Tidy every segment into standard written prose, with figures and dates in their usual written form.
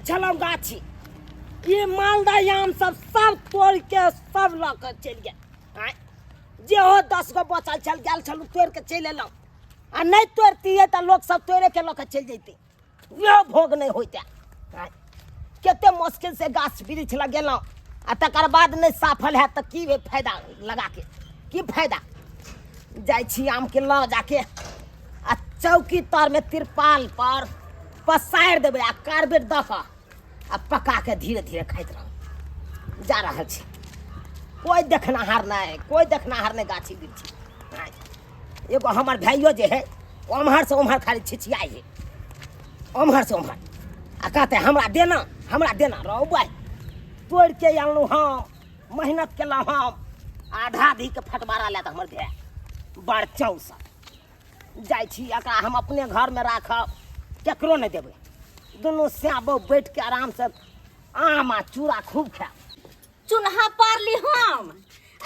छलो गाछी ये मालदह आम सब तोड़ के सब लऽ चल गए जे हो 10 गो बचल चल गल छलू तोड़ के चल एलौ आ नहीं तोड़तिए तो लोग सब तोड़े के लऽ चल जैते यो भोग नहीं होते केते मुश्किल से गाछ वृक्ष लगेलौ आ तकर बाद नहीं सफल है तो की फायदा लगा के की फायदा जाय छी आम के लऽ जाके आ चौकी तर में तिरपाल पर पसार देबे आ कार्बेट द के आ पका के धीरे धीरे खाइत रह जा रहा छी कोई देखनाहार नहीं गाछी वृक्षी एगो हमार भाइयो जे है ओम्हर से ओम्हर खाली छिछियाई है ओम्हर से ओम्हर आ कहते हमरा देना रहो भाई तोड़ के आनलू हम मेहनत केलहुँ हम आधा धी के फटबारा ला हमर भाई बड़ चौसा जाय छी एकरा हम अपने घर में राखब केकरो नहीं देबै दोनों श्याम बहू बैठ के आराम से आम आ चूड़ा खूब खाए चूल्हा पर ली हम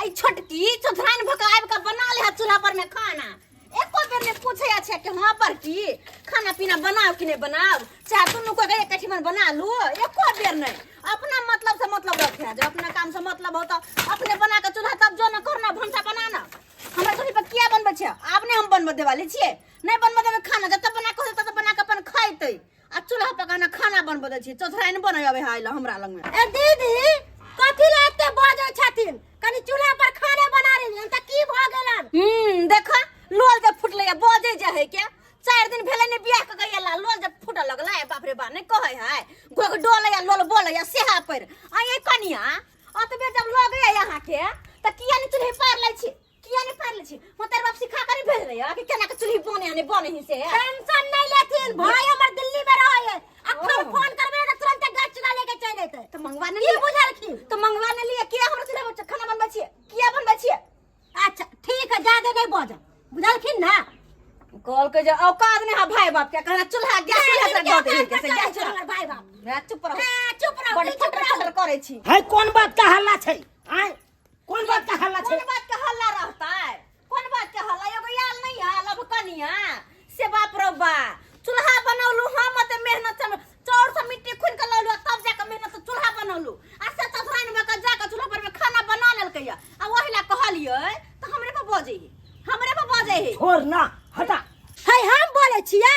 आई छोटकी चौधरान भकाब का बना ले चूल्हा पर में खाना एको बेर ने पूछे अच्छा कि हां पर की खाना पीना बनाओ कि नहीं बनाओ चाहे तुम को एक कठी में बना लो एको बेर नहीं अपना मतलब से मतलब रखे जो अपना काम से मतलब हो तो अपने बना के चूल्हा तब जो न करना भंसा बनाना हमरा चूल्हे पर किया बनबे छे आपने हम बनबे देवाली छिए नहीं बनबे देबे खाना जब तक बना के तब बना के अपन खाइते आ चूल्हा पकाना खाना बनबे दे छी चौधरान बनाय आवे हाइला हमरा लग में ए दीदी कथि लाते बाजै छथिन कनी चूल्हा पर खाना बना रही त की भ गेलन देखा लोल जब फुटले या बाजे जे है के 4 दिन भेले ने बियाह के गयला लोल जब फुटल लगला है बाप रे बा नहीं कहै है गोग डोल या लोल बोल या सेहा पर आ ये कनिया अतबे जब लग गया यहां के त किया ने चूल्हे पार लै छी किया ने पार लै छी मोतर बाप सिखा कर भेज रहे कि केना के चूल्ही बने ही से टेंशन नहीं लेथिन भाई हमर दिल्ली में रहे है अखन फोन करबे त तुरंत गाछ चुरा लेके चल अइते त मंगवा ने की बुझलखिन त मंगवा ने लिए किया हमरा चूल्हा पर खाना बनबै छी किया बनबै छी अच्छा ठीक है ज्यादा नहीं बोझ बुझलखिन ना कॉल के जो औकात ने हा भाई बाप के कहना चूल्हा गैस चूल्हा पर दे के से गैस चूल्हा भाई बाप चुप रहो बड़ी फटर करे छी है कौन बात का हल्ला छै आय कौन बात का हल्ला छै कौन बात का हल्ला रहता है कौन बात का हल्ला एगो याल नहीं है लब कनिया से बाप रो बा चूल्हा बनौलू हम मते मेहनत से चौर से मिट्टी खुन के लौलू तब जाके मेहनत से चूल्हा बनौलू आ से चौधरान में का जाके चूल्हा पर में खाना बना लेलकै आ ओहि ला कहलिए त हमरे पे बजे है छोड़ ना हटा है हम बोले छिए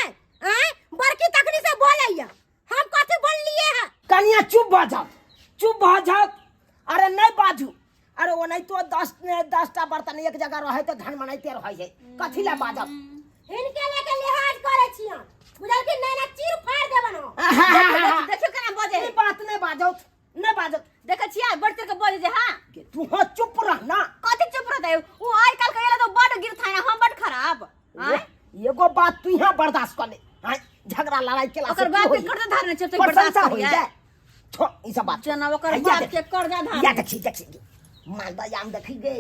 हैं बड़की तकनी से बोलैया हम कथि बोललिए है कनिया चुप भ जाओ अरे नहीं बाजू अरे वो नहीं तो 10टा बर्तन एक जगह रहे तो धन मनाइते रहे है कथि ला बाजब इनके लेके लिहाज करे छिया बुझल कि नैना चीर फाड़ देबनो देखियो केना बजे ई बात नहीं बाजो देखे छिया बड़ते के बोले जे हां तू हो चुप रह ना कथि चुप रहते वो आइ काल के तो बड़ गिर था हम बड़ खराब हां एगो बात तू यहां बर्दाश्त कर ले हां झगड़ा लड़ाई केला ओकर बाप के कर्जा धारने छै तो बर्दाश्त कर जा छो ई सब बात जना ओकर बाप के कर्जा धार या देखी मालदह आम देखी गे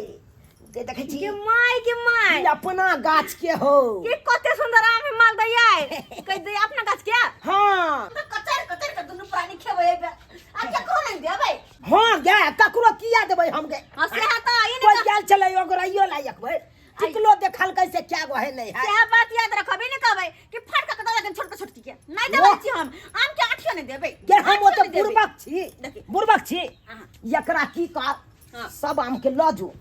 देखै छी के माय ई अपना गाछ के हो के कते सुंदर आम है मालदह आय कह दे अपना गाछ के हां कचर के दुनु प्राणी खेबै आ के को नहीं देबै हां गे ककरो किया देबै हम गे हसे हता ई कोई गेल चले ओगरइयो लायक भाई टिकलो देखल कैसे क्या गो है नहीं है क्या बात याद रखबे नहीं कहबै कि फट के दवा के छोटका छोटकी के नहीं देबै छी हम आम के आठियो नहीं देबै गे हम ओ तो बुरबक छी एकरा की कर सब आम के ल जो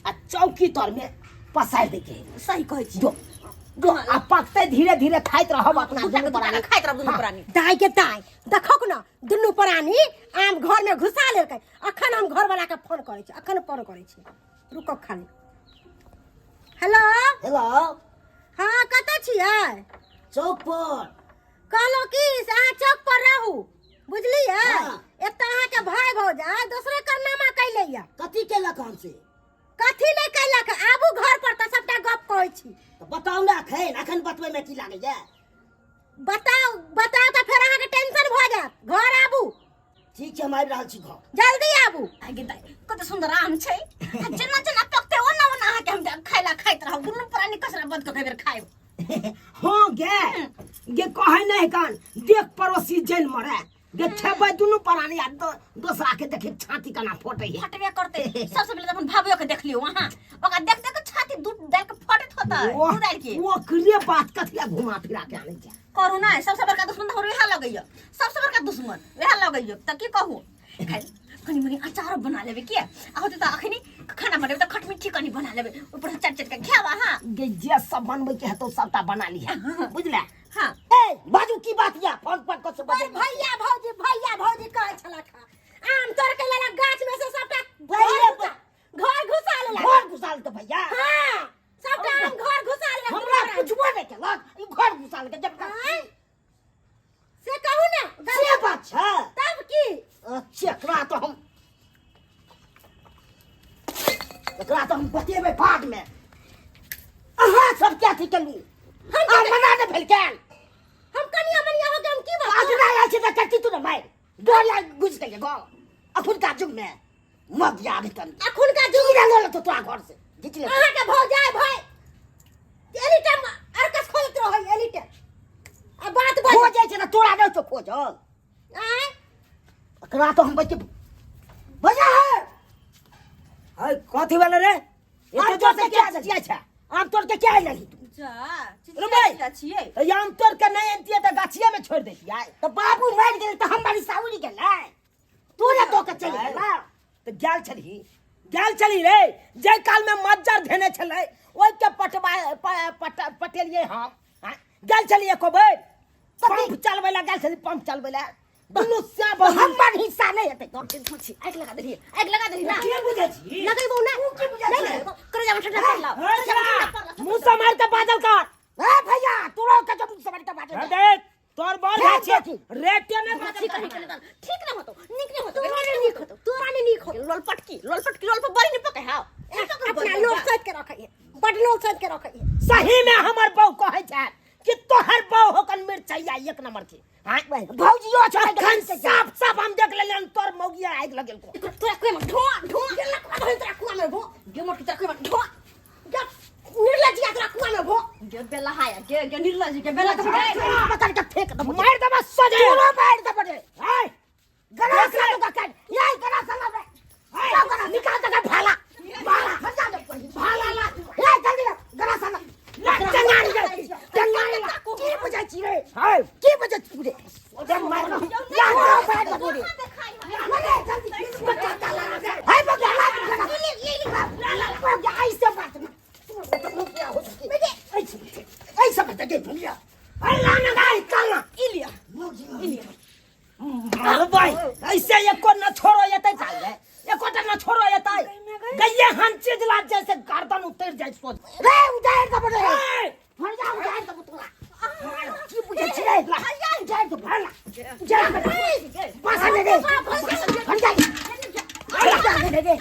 आ चौकी तर में पसार दे के सही कहै छी जो आ पकते धीरे धीरे खाइत रहब अपना दुनु प्राणी खाइत रहब दुनु प्राणी दाई के दाई देखो ना दुनु प्राणी आम घर में घुसा लेलकै अखन हम घर वाला के फोन करे छी अखन फोन करे छी रुको खाली हेलो हाँ कतऽ छियै चौक पर कहलो कि अहाँ चौक पर रहू बुझलियै एतऽ अहाँ के भाई भौजाई दूसरे कारनामा कैलैया कथि केलक हमसे कथी नहीं कैलक आबू घर पर त सबटा गप कहै छी तो बताओ ना अखन बतबै में की लागे है बताओ त फेर अहाँ के टेंशन भ जात घर आबू ठीक है मार रहल छी घर जल्दी आबू आगे दाई कते सुंदर आम छै जना पकते ओना के हम खाइला खाइत रहब दुनु प्राणी कसरा बंद के बेर खाइब हां गे कहै नहीं कान देख पड़ोसी जेल मरे गे खेबै दुनु प्राणी आ दूसरा के देखे छाती कना फोटै है फटबे करते सबसे पहले अपन भाभियो के देख लियो वहां ओका देख के छाती दूध डाल के फटत होता दूध डाल के वो करिए बात कथिया घुमा फिरा के आने जा करू ना सबसे बड़का दुश्मन तो वह लगैया सबसे बड़का दुश्मन वह लगैया त की कहू कनी मनी अचार बना लेबे के आ होते त अखनी खाना बनेबे त खट मिठी कनी बना लेबे ऊपर से चट के खावा हां गे जे सब बनबै के है तो सबटा बना लिया बुझले हां ए बाजू की बात या फोन पर कस अरे भैया भौजी कहै छला खा आम तोड़ के लेला गाछ में से सबटा भैया घर घुसा लेला घर घुसाल तो भैया हां सबटा आम घर घुसा लेला हमरा कुछबो नहीं केलक ई घर घुसाल के जब से कहू ना से बात छै तब की एकरा तो हम बतेबे बाद में अहाँ सब क्या थी कलू हम बना दे भेलकन हम कनिया मनिया हो के हम की बात आज ना आछे त करती तू ना मार डोला घुस के गो अखुन का जुग में मत याद तन अखुन का जुग रंगल तो तोरा घर से जितले अहाँ के भौजाई भाई एनी टाइम अरकस खोलत रहो एनी टाइम अब बात हो जाय छै ना तोरा नहीं तो खोजल आय एकरा तो हम बच्चे बजा है कथी वाला रे ये तो से क्या छिया छै आम तोड़ के क्या नहीं तू जा रुबै। चिचिया छिए आम तोड़ के नहीं एंतिए तो गाछिया में छोड़ देतिए तो बाबू मर गेल तो हमारी साउली गेलै तू ने तो के चली गेला तो गेल चली रे जे काल में मज्जर धेने छलै ओइ के पटेलिए हम गेल चली एको बेर पंप चलबै ला गेल छली पंप चलबै ला दुनु से हमर हिस्सा नहीं हेतै तो आग लगा दे ना के बुझै छी लगैबो ना की बुझै छी नहीं करे जा ठंडा कर लाओ मुंह से मार के बादल कर ए भैया तोरो के जब मुंह से मार के बादल देख तोर बॉल है छी रेटे ने ठीक ना होतो निक नहीं होतो तोरा ने नीक हो लोलपटकी लोल पर बड़ी नहीं पके हां अपना लोग सोच के रखै बड लोग सोच के रखै सही में हमर बहू कहै छै कि तोहर बहू होकन मिर्चैया एक नंबर के हां भौजियो छै खन से साफ हम देख लेलन तोर मौगिया आग लगल को तोरा कोई में ढोआ लकवा धोई तोरा कुआ में भो गे मोट तोरा कोई में ढोआ निर्लजिया तोरा कुआ में भो गे बेला हाया गे निर्लज गे बेला बता के फेंक दब मार दब सजे तोरो मार दब रे हाय गला से का काट यही गला से ना हाय गला निकाल दे भाला हटा दे भाला ला हे जल्दी गला से ना टंगारी की बजा छी रे हाय की बजा छी रे ओदे मार ला बैठ दब रे मरे जल्दी हाय बगला ला ऐसे बात ऐसा बता के भैया अल्लाह ना गाय काला इलिया अरे भाई ऐसे एको न छोड़ो येतै चल रे एको त न छोड़ो येतै गइये हन चीज ला जैसे गर्दन उतर जाय सोच रे उधार दब रे फड़ जा उधार दब तोरा की बुझे छी रे ला उधार दब ला उधार पासा दे दे फड़ जा दे दे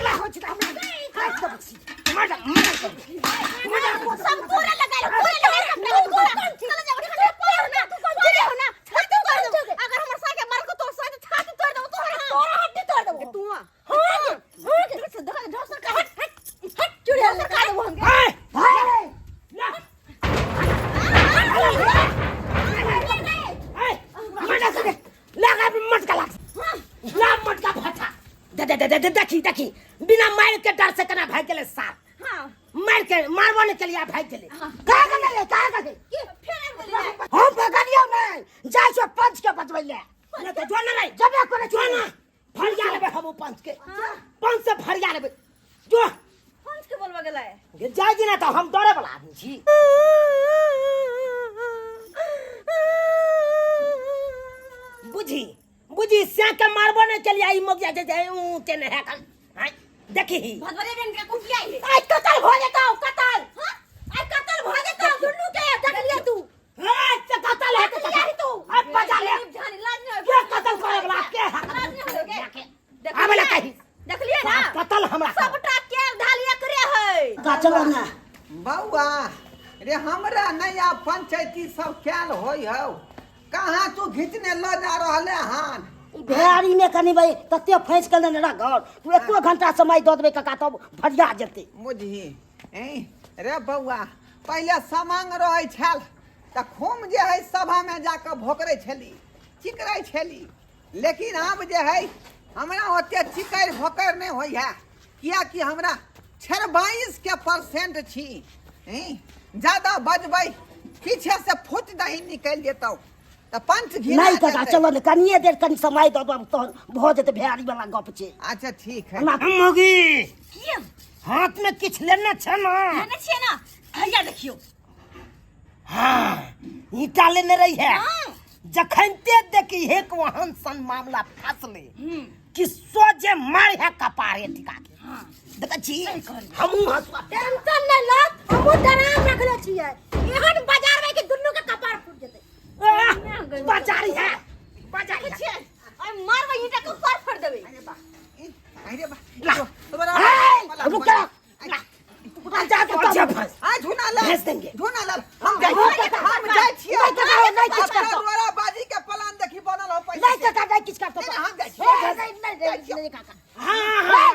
ला हो छी हमरा हाथ दब छी मजा सब पूरा लगा लो पूरा चल जा उठा पाओ ना हो ना छाती तोड़ दो अगर हमर साके मार को तोड़ साथे छाती तोड़ दो तोरा हड्डी तोड़ दो तू हां से देखा ढोसर का हट चुड़िया से का दो हम हाय ला मजा से लगा मटका ला मटका फटा दे देखी बिना मार के डर से कना भाग गेले साथ हां मार के मारबो ने चलिया भाग गेले का गले फिर हम पकड़ियो नहीं जाय छो पंच के बचबै ले न तो जोन नहीं जबे करे जोन फरिया लेबे हम पंच के पंच से फरिया लेबे जो पंच के बोलबा गेलै गे जाय जी ना तो हम डरे वाला आदमी छी बुझी से के मारबो ने चलिया ई मगिया जे ऊंचे ने है कन हां देखी भदवरे बेन के कुटिया है आज कत्ल हो जेतौ कत्ल हां आज कत्ल हो जेतौ दुन्नु के देख लिया तू हां से कत्ल है तू अब बजा ले जानी लाज नहीं के कत्ल करे वाला के लाज नहीं होगे आबे कही देख लिया ना कत्ल हमरा सबटा के ढालिया करे है गाचल ना बउआ रे हमरा नया पंचायती सब कैल होय हो कहाँ तू घिचने ल जा रहले हन भेड़ी में कनी भाई तते फैस के ने ना घर तू एको घंटा समय द देबे काका तब फरिया जेते बुझी रे बउआ पहले समांग रहे छल त खूम जे है सभा में जाकर भोकरे छली चिकरै छली लेकिन अब जे है हमरा ओते चिकर भोकर नहीं होय है किया कि हमरा 26% छी ज्यादा बजबै पीछे से फुट दही निकल जेतौ तो पंच घिना नहीं काका जेतै। चलो ने कनिए देर कनी समय दो दो तो भ जेते भेड़ी वाला गप छे अच्छा ठीक है ना मोगी की हाथ में किछ लेने छ ना जाने छिए ना हैया देखियो हां ईटा लेने रही है हां जखनते देखी एक वहन सन मामला फसले कि सोजे मार है कपारे टिका के हां देखा छी हमहू हंसवा टेंशन नहीं लो हमहू डराम रखले छियै एहन बाजार में कि दुन्नू के कपार फूट जेतै बाजारी है बाजारी है छिए आई मारबै ईटा के पार फोड़ देबै अरे बा ला तुम्हारा रुक जा जा तो जब फंस आ झुना ला भेज देंगे। झुना ला हम जाय छियै नहीं काका नहीं किछ अपना करतो रोरा बाजी के प्लान देखी बनल हो पहले नहीं काका नहीं किछ करतो नहीं, हम जाय छियै। नहीं काका हां हां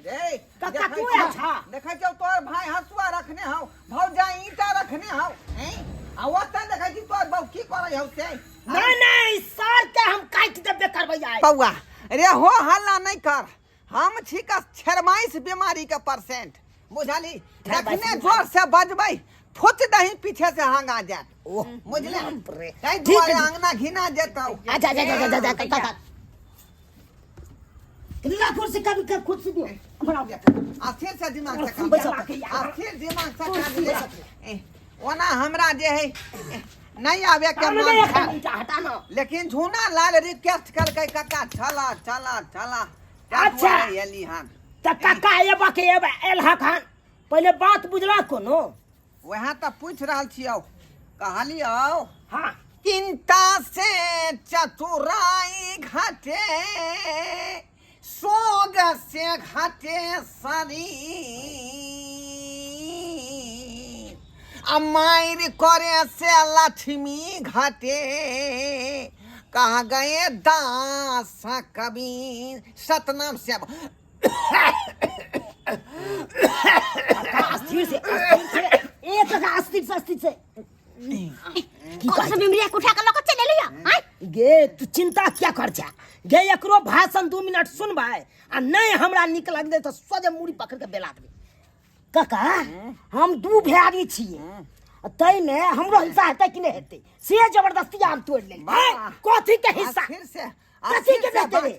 रे काका तू अच्छा देखै छौ तोर भाई हसुआ रखने हौ भौजा ईटा रखने हौ हैं आ ओतै देखै छी तोर बहू की करै हौ से नहीं सर के हम काट देबे करबै आइ बौआ रे हो हल्ला नहीं कर हम छी का 26 बीमारी के परसेंट बुझली रखने जोर से बजबै फुट दही पीछे से हंगा जात ओह बुझले रे कई ठीक दुआरे है। अंगना घिना जेतौ आजा जा जा जा जा काका किला कुर्सी का भी कुर्सी दियो बनाओ आखिर से दिमाग से काम बैठो। आखिर दिमाग से काम दे ओना हमरा जे है नहीं आवे के काम मन नहीं था ईटा हटा ना लेकिन झूना लाल रिक्वेस्ट करके काका चला चला चला अच्छा। एली हम त काका एबा के एबा एलहा खान पहले बात बुझला कोनो वहाँ तो पूछ रहल छियौ कहलियौ हां चिंता से चतुराई घटे सोग से घटे शरीर अमायर करे से लक्ष्मी घटे कहा गए दास कबीर सतनाम से अस्थिर से एक का अस्थिर से कौन सा बिमरिया उठा के लक चले लिया हां गे तू चिंता क्या कर जा गे एकरो भाषण 2 मिनट सुनबै आ नहीं हमरा निक लग दे तो सोजे मुड़ी पकड़ के बेला देबे काका हम दू भैयारी छिए तई में हमरो हिस्सा हेतै कि नहीं हेतै से जबरदस्ती हम तोड़ ले कथी के हिस्सा फिर से कथी के देते रे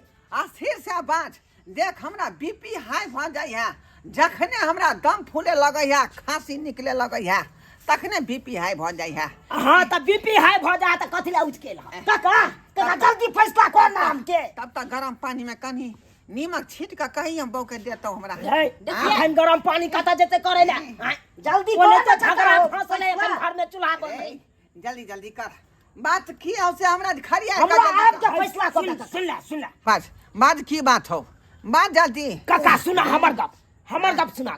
फिर से बात देख हमरा बीपी हाई भ जाय है जखने हमरा दम फूले लगै है खांसी निकले लगै है तखने बीपी हाई भ जाय है हां त बीपी हाई भ जा त कथी ला उठ के ला काका जल्दी फैसला कर नाम के तब तक गरम पानी में कनी नीमक छीट के कही हम बौके देतौ हमरा हम गरम पानी कता जेते करे ला जल्दी बोले तो झगड़ा फसल है अपन घर में चूल्हा बन जल्दी जल्दी कर बात की हो से हमरा खरिया हमरा आप के फैसला कर सुन ला बस बात की बात हो बात जल्दी काका सुना हमर गप सुना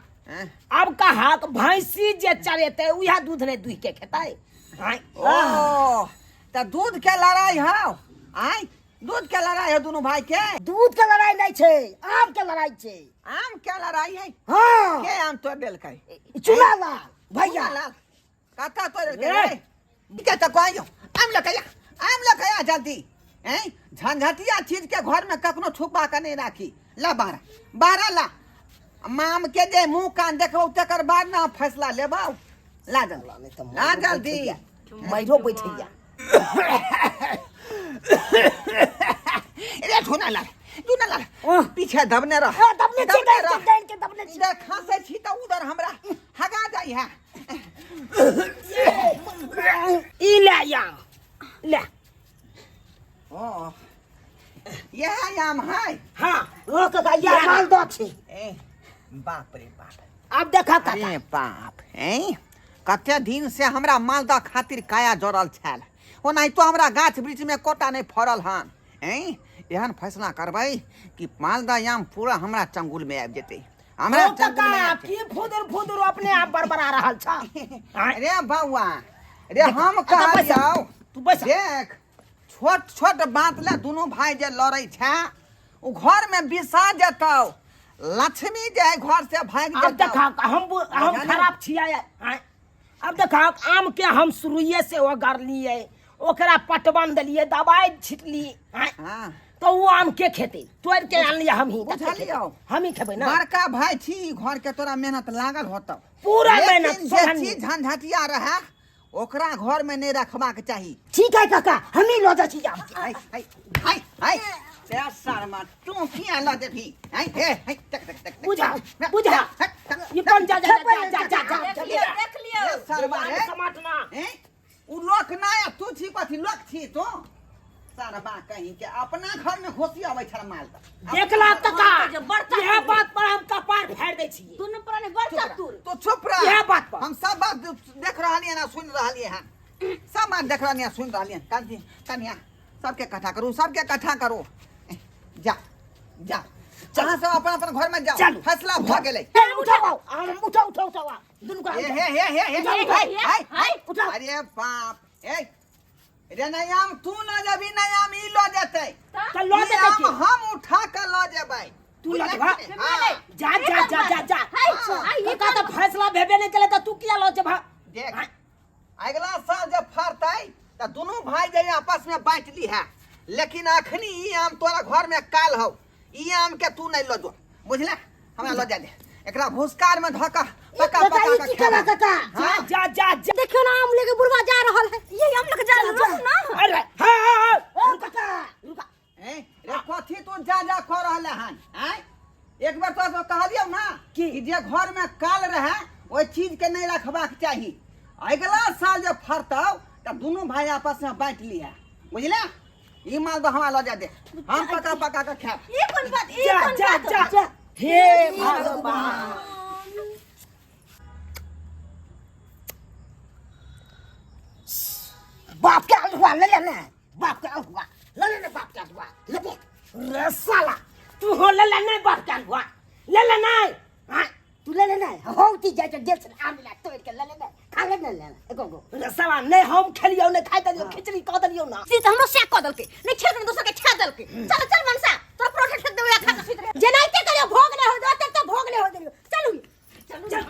अब कहा भैंसी जे चरेते उहा दूध ने दुह के खेताई ओ त दूध के लड़ाई हो आई दूध के लड़ाई है दोनों भाई के दूध के लड़ाई नहीं छे आम के लड़ाई छे आम के लड़ाई है हां के आम तोड़ देल kai चूल्हा ला भैया लाल काता तोड़ देल kai के त कहयो आम लकया जल्दी हैं झंझटिया चीज के घर में कखनो छुपा के नहीं राखी ला बाहर ला माम के जे मुंह कान देखबो तकर बाद ना फैसला लेबाऊ ला जल्दी मैरो बैठैया रे धुना ला पीछे दबने रह दबने के दबने इधर खांसे छी त उधर हमरा हगा जाई है ई ले या ले ओ यह आम है हां ओ काका या माल दो छे ए बाप रे बाप अब देखा काका अरे बाप हैं कते दिन से हमरा मालदा खातिर काया जोड़ल छल ओनाही तो हमरा गाछ वृक्ष में कोटा नहीं फरल हन हैं एहन फैसला करबै कि मालदा आम पूरा हमरा चंगुल में आबि जेतै हमरा चंगुल में आबि की फुदर अपने आप बरबरा रहल छ जेतै। रे बौआ रे हम कहलियौ तू बैस देख छोट छोट बात ले दोनों भाई जे लड़ै छै उ घर में बिसा जेतौ लक्ष्मी जे घर से भाग अब जेतौ देखा हम खराब छिया अब देखा आम के हम शुरुए से ओगर लिए ओकरा पटवन दिलिए दवाई छिटली हां तो वो आम के खेते तोड़ के आन लिया हम ही बुझलियौ हम ही खेबै ना बड़का भाई छी घर के तोरा मेहनत लागल होतौ पूरा लेकिन मेहनत जे चीज झंझटिया रहे ओकरा घर में नहीं रखबाक चाही। ठीक है काका हम ही लो जा छी जाम हाय हाय हाय हाय से शर्मा तू किया ला देबी हाय हे हाय टक टक टक बुझा बुझा ये कौन जा जा जा जा जा देख लियो ये शर्मा है समाटना हैं उ लोक ना या तू छी कथी लोक छी तो शर्मा कहीं के अपना घर में घोसी आवे छ माल त देखला काका यह बात पर हम कपार फाड़ दे छी दुनू प्राणी बड़का तूर तो चुप रह यह बात पर हम सब बात देख रहलिए ना सुन रहलिए हैं सब बात देख रहलिए सुन रहलिए कन्या सबके इकट्ठा करू सबके इकट्ठा करो जा जा जहां से अपन अपन घर में जाओ फैसला भ गेलै उठाओ हम उठाओ दुनू का हे उठाओ अरे बाप ए रे नयाम तू न जबी नयाम ई लो जेतै तो लो जेतै के? हम उठा के लो जेबै तू लो जेबा जा जा जा जा जा काका तो फैसला भेबे नहीं करे तो तू किया लो जेबा देख अगला साल जब फरतै त दोनों भाई जे आपस में बांट ली है लेकिन अखनी ई आम तोरा घर में काल हो ई आम के तू नहीं लो जो बुझला हमरा लो जा दे एकरा भूसकार में धका पका पका के काका काका जा जा जा देखियो ना आम लेके बुढ़वा जा रहल है। ये हम लोग जा रहे ना अरे हां काका रुका ए रे कथी तू जा जा कर रहले हन हैं एक बार तो कहलियो ना कि जे घर में काल रहे ओई चीज के नहीं रखबाक चाही अगला साल जब फरतौ त दोनों भाई आपस में बांट ली है बुझला ई माल तो हमरा लो जा दे हम पका पका के खाब ये कौन बात ये जा कौन जा बात जा हे भगवान बाप क्या हुआ ले लेना बाप क्या हुआ ले लेना बाप क्या हुआ ले दे रे साला तू हो ले लेना बाप क्या हुआ ले लेना हां तू ले लेना हो ती जा जा जेल से आम ला तोड़ के ले लेना खा लेना एको गो रे साला नहीं हम खेलियो नहीं खाई दियो खिचड़ी क दियो ना सी तो हमरो से क दल के नहीं खेत में दूसरा के छा दल के चल चल मनसा तोरा प्रोटेक्ट कर देबे खा के सुत रहे जनाइते करियो भोग नहीं हो दो तब तो भोग नहीं हो दियो चलू चल